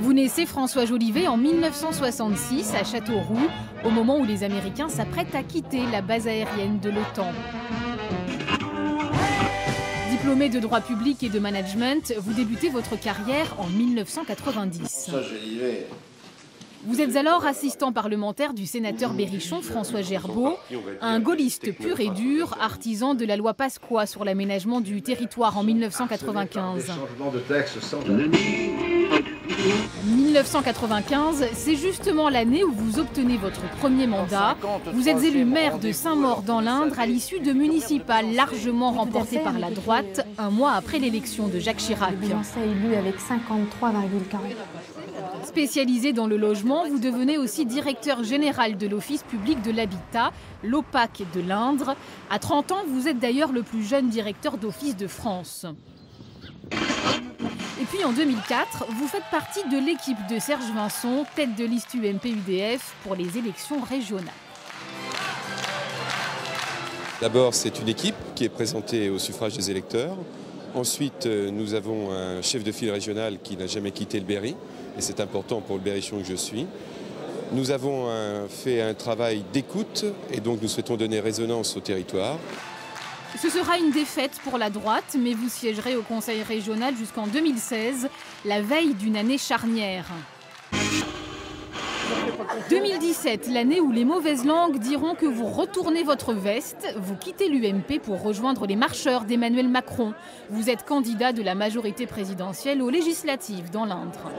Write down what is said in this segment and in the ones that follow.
Vous naissez François Jolivet en 1966 à Châteauroux, au moment où les Américains s'apprêtent à quitter la base aérienne de l'OTAN. Diplômé de droit public et de management, vous débutez votre carrière en 1990. Vous êtes alors assistant parlementaire du sénateur berrichon François Gerbaud, un gaulliste pur et dur, artisan de la loi Pasqua sur l'aménagement du territoire en 1995. 1995, c'est justement l'année où vous obtenez votre premier mandat. Vous êtes élu maire de Saint-Maur dans l'Indre à l'issue de municipales largement remportées par la droite, un mois après l'élection de Jacques Chirac. Élu avec 53,40. Spécialisé dans le logement, vous devenez aussi directeur général de l'Office public de l'habitat, l'OPAC de l'Indre. À 30 ans, vous êtes d'ailleurs le plus jeune directeur d'office de France. Et puis en 2004, vous faites partie de l'équipe de Serge Vincent, tête de liste UMP-UDF pour les élections régionales. D'abord, c'est une équipe qui est présentée au suffrage des électeurs. Ensuite, nous avons un chef de file régional qui n'a jamais quitté le Berry, et c'est important pour le berrichon que je suis. Nous avons fait un travail d'écoute, et donc nous souhaitons donner résonance au territoire. Ce sera une défaite pour la droite, mais vous siégerez au Conseil régional jusqu'en 2016, la veille d'une année charnière. 2017, l'année où les mauvaises langues diront que vous retournez votre veste, vous quittez l'UMP pour rejoindre les marcheurs d'Emmanuel Macron. Vous êtes candidat de la majorité présidentielle aux législatives dans l'Indre.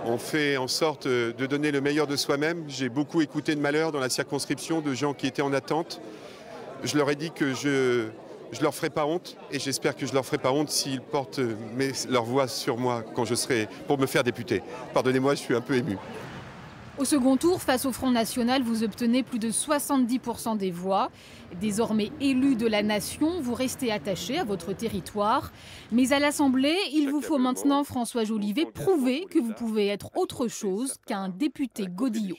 On fait en sorte de donner le meilleur de soi-même. J'ai beaucoup écouté de malheurs dans la circonscription de gens qui étaient en attente. Je leur ai dit que je leur ferai pas honte, et j'espère que je leur ferai pas honte s'ils portent leur voix sur moi quand je serai pour me faire députer. Pardonnez-moi, je suis un peu ému. Au second tour, face au Front National, vous obtenez plus de 70% des voix. Désormais élu de la nation, vous restez attaché à votre territoire. Mais à l'Assemblée, il vous faut maintenant, François Jolivet, prouver que vous pouvez être autre chose qu'un député godillot.